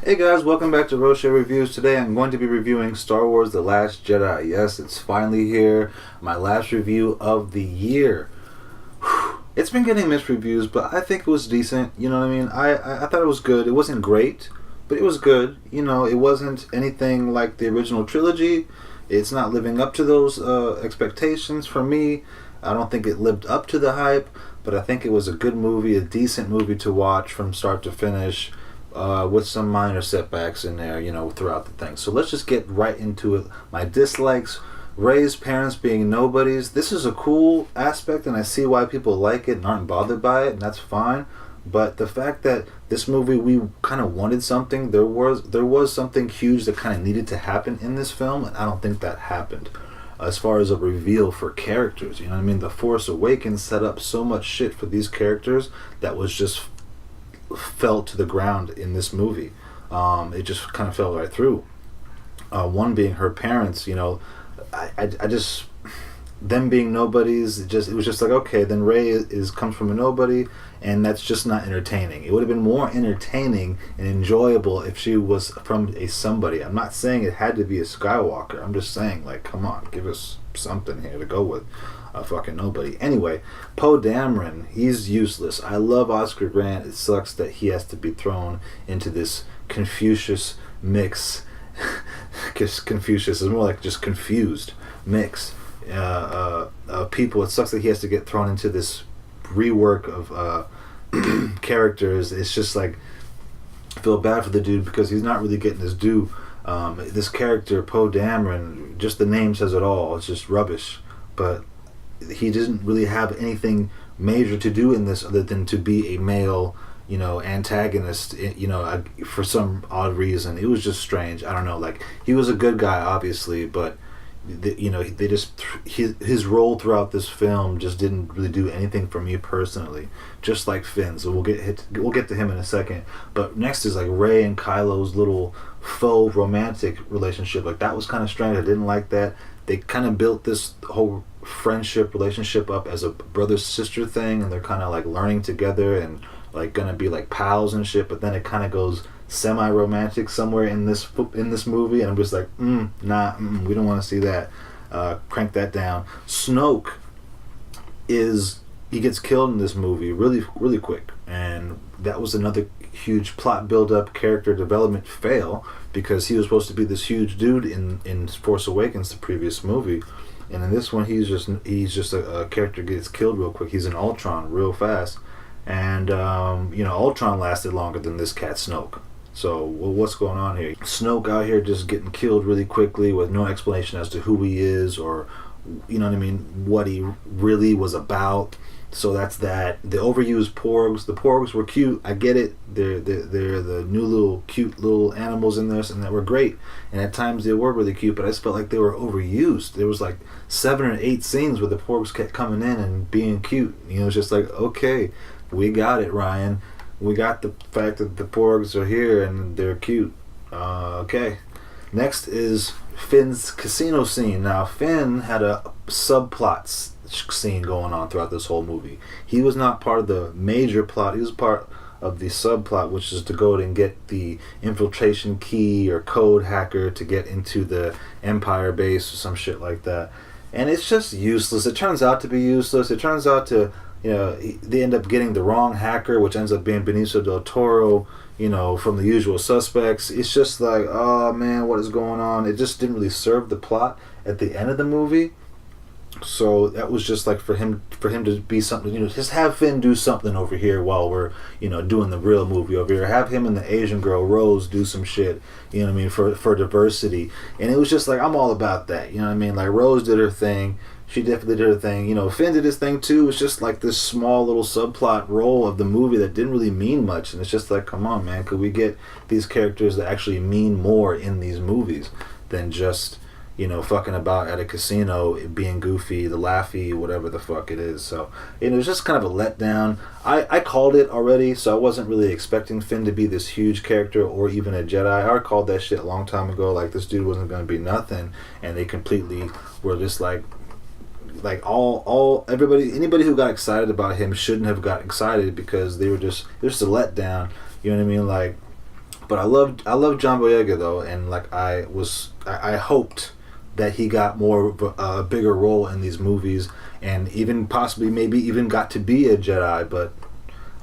Hey guys, welcome back to Roche Reviews. Today I'm going to be reviewing Star Wars The Last Jedi. Yes, it's finally here. My last review of the year. Whew. It's been getting mixed reviews, but I think it was decent. You know what I mean? I thought it was good. It wasn't great, but it was good. You know, it wasn't anything like the original trilogy. It's not living up to those expectations for me. I don't think it lived up to the hype, but I think it was a good movie, a decent movie to watch from start to finish. With some minor setbacks in there, you know, throughout the thing. So let's just get right into it. My dislikes: Rey's parents being nobodies. This is a cool aspect, and I see why people like it and aren't bothered by it, and that's fine. But the fact that this movie, we kind of wanted something, there was something huge that kind of needed to happen in this film, and I don't think that happened. As far as a reveal for characters, you know what I mean? The Force Awakens set up so much shit for these characters that was just fell to the ground in this movie. It just kind of fell right through. One being her parents. You know, I just, them being nobodies. It was just like, okay, then Rey comes from a nobody, and that's just not entertaining. It would have been more entertaining and enjoyable if she was from a somebody. I'm not saying it had to be a Skywalker. I'm just saying, like, come on, give us something here to go with. A fucking nobody. Anyway, Poe Dameron, he's useless. I love Oscar Grant. It sucks that he has to be thrown into this Confucius mix. Because Confucius is more like just confused mix. People. It sucks that he has to get thrown into this rework of characters. It's just like, I feel bad for the dude because he's not really getting his due. This character, Poe Dameron, just the name says it all. It's just rubbish. But he doesn't really have anything major to do in this other than to be a male, you know, antagonist, you know, for some odd reason. It was just strange. I don't know. Like, he was a good guy, obviously, but you know, they just his role throughout this film just didn't really do anything for me personally. Just like Finn. So we'll get to him in a second. But next is like Rey and Kylo's little faux romantic relationship. Like, that was kind of strange. I didn't like that. They kind of built this whole friendship relationship up as a brother-sister thing, and they're kind of like learning together and like gonna be like pals and shit, but then it kind of goes semi-romantic somewhere in this movie, and I'm just like, we don't want to see that. Crank that down. Snoke he gets killed in this movie really, really quick, and that was another huge plot build-up, character development fail, because he was supposed to be this huge dude in Force Awakens, the previous movie. And in this one, he's just a character gets killed real quick. He's an Ultron real fast, and you know, Ultron lasted longer than this cat Snoke. So, well, what's going on here? Snoke out here just getting killed really quickly with no explanation as to who he is, or, you know what I mean, what he really was about. So that's that. The overused porgs. The porgs were cute. I get it. They're the new little cute little animals in this, and that were great. And at times they were really cute, but I just felt like they were overused. There was like 7 or 8 scenes where the porgs kept coming in and being cute. You know, it's just like, okay, we got it, Ryan. We got the fact that the porgs are here and they're cute. Okay. Next is Finn's casino scene. Now, Finn had a subplot scene going on throughout this whole movie. He was not part of the major plot. He was part of the subplot, which is to go and get the infiltration key or code hacker to get into the Empire base or some shit like that. And it's just useless. It turns out to be useless. It turns out to, you know, they end up getting the wrong hacker, which ends up being Benicio del Toro, you know, from The Usual Suspects. It's just like, oh man, what is going on? It just didn't really serve the plot at the end of the movie. So that was just like for him to be something, you know, just have Finn do something over here while we're, you know, doing the real movie over here. Have him and the Asian girl Rose do some shit, you know what I mean, for diversity. And it was just like, I'm all about that, you know what I mean? Like, Rose did her thing. She definitely did her thing. You know, Finn did his thing too. It's just like this small little subplot role of the movie that didn't really mean much. And it's just like, come on, man, could we get these characters that actually mean more in these movies than just, you know, fucking about at a casino, being goofy, the laughy, whatever the fuck it is. So, you know, it was just kind of a letdown. I called it already, so I wasn't really expecting Finn to be this huge character or even a Jedi. I already called that shit a long time ago. Like, this dude wasn't going to be nothing, and they completely were just like anybody who got excited about him shouldn't have got excited, because they were just a letdown. You know what I mean? Like, But I loved John Boyega though, and like I hoped that he got more of a bigger role in these movies, and even possibly maybe even got to be a Jedi. But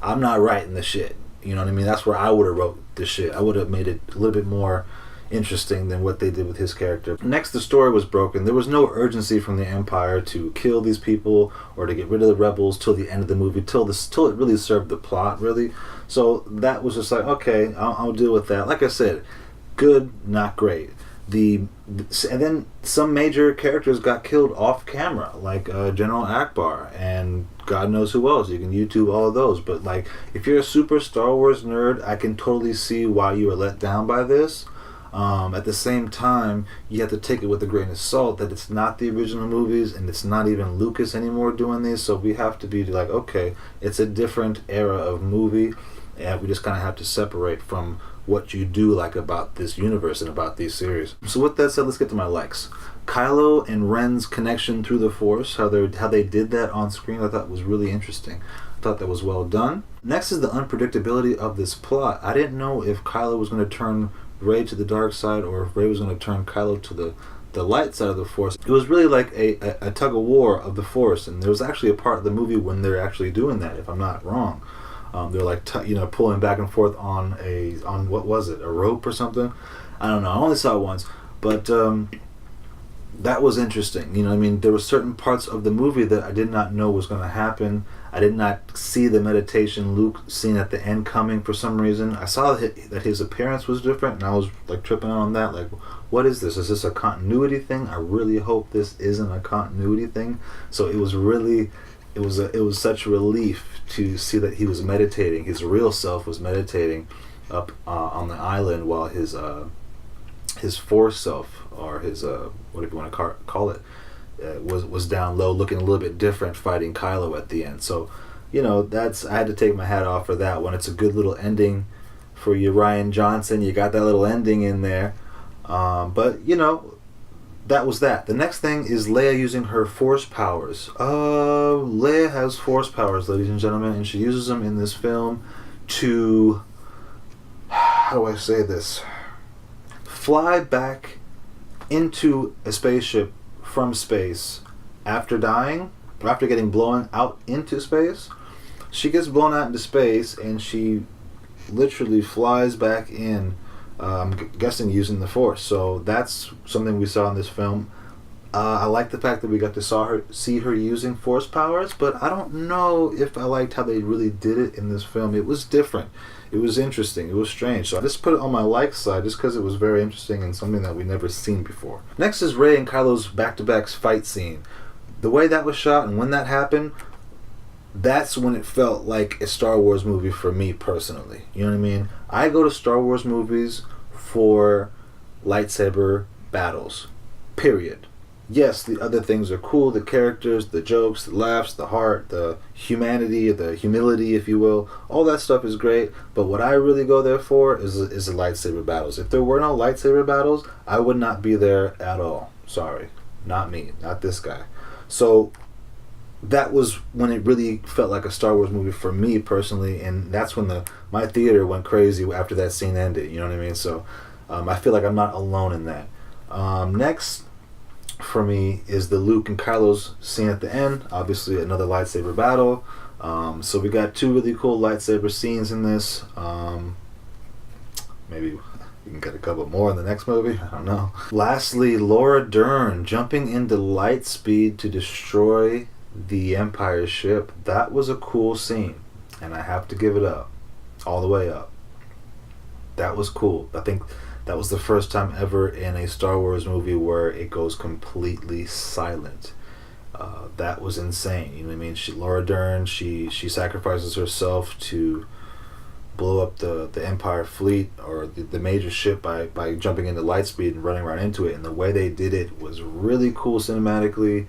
I'm not writing the shit. You know what I mean? That's where I would have wrote the shit. I would have made it a little bit more interesting than what they did with his character. Next, the story was broken. There was no urgency from the Empire to kill these people or to get rid of the rebels till the end of the movie, till it really served the plot, really. So that was just like, okay, I'll deal with that. Like I said, good, not great. And then some major characters got killed off camera, like General Akbar and God knows who else. You can YouTube all of those. But like, if you're a super Star Wars nerd, I can totally see why you were let down by this. At the same time, you have to take it with a grain of salt that it's not the original movies and it's not even Lucas anymore doing these. So we have to be like, okay, it's a different era of movie, and we just kind of have to separate from what you do like about this universe and about these series. So with that said, let's get to my likes. Kylo and Ren's connection through the Force, how they did that on screen, I thought was really interesting. I thought that was well done. Next is the unpredictability of this plot. I didn't know if Kylo was going to turn Rey to the dark side or if Rey was going to turn Kylo to the light side of the Force. It was really like a tug of war of the Force, and there was actually a part of the movie when they're actually doing that, if I'm not wrong. They're like pulling back and forth on what was it, a rope or something? I don't know. I only saw it once, but that was interesting. You know, I mean, there were certain parts of the movie that I did not know was going to happen. I did not see the meditation Luke scene at the end coming for some reason. I saw that his appearance was different, and I was like tripping on that. Like, what is this? Is this a continuity thing? I really hope this isn't a continuity thing. So it was really, it was such a relief to see that he was meditating. His real self was meditating up on the island, while his Force self, or his whatever you want to call it, was down low, looking a little bit different, fighting Kylo at the end. So, you know, I had to take my hat off for that one. It's a good little ending for you, Rian Johnson. You got that little ending in there, but you know, that was that. The next thing is Leia using her Force powers. Leia has Force powers, ladies and gentlemen, and she uses them in this film to, how do I say this, fly back into a spaceship from space after dying, or after getting blown out into space. She gets blown out into space and she literally flies back in, I'm guessing using the Force. So that's something we saw in this film. I like the fact that we got to see her using Force powers, but I don't know if I liked how they really did it in this film. It was different. It was interesting. It was strange. So I just put it on my like side just because it was very interesting and something that we've never seen before. Next is Rey and Kylo's back-to-back fight scene. The way that was shot and when that happened, that's when it felt like a Star Wars movie for me personally. You know what I mean? I go to Star Wars movies for lightsaber battles. Period. Yes, the other things are cool, the characters, the jokes, the laughs, the heart, the humanity, the humility, if you will. All that stuff is great, but what I really go there for is the lightsaber battles. If there were no lightsaber battles, I would not be there at all. Sorry. Not me. Not this guy. So that was when it really felt like a Star Wars movie for me personally, and that's when my theater went crazy after that scene ended. You know what I mean? So I feel like I'm not alone in that. Next for me is the Luke and Kylo's scene at the end. Obviously another lightsaber battle. So we got two really cool lightsaber scenes in this. Maybe we can get a couple more in the next movie. I don't know. Lastly, Laura Dern jumping into light speed to destroy the Empire ship. That was a cool scene, and I have to give it up, all the way up. That was cool. I think that was the first time ever in a Star Wars movie where it goes completely silent. That was insane. You know what I mean? Laura Dern, she sacrifices herself to blow up the Empire fleet, or the major ship, by jumping into light speed and running right into it. And the way they did it was really cool cinematically,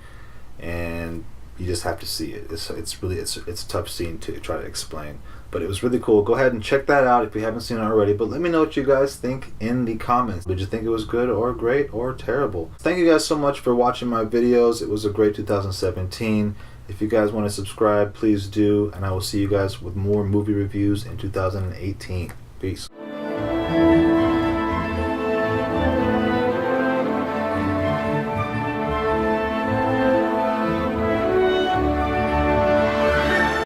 and you just have to see it. It's a tough scene to try to explain, but it was really cool. Go ahead and check that out if you haven't seen it already. But let me know what you guys think in the comments. Did you think it was good or great or terrible? Thank you guys so much for watching my videos. It was a great 2017. If you guys want to subscribe, please do, and I will see you guys with more movie reviews in 2018. Peace.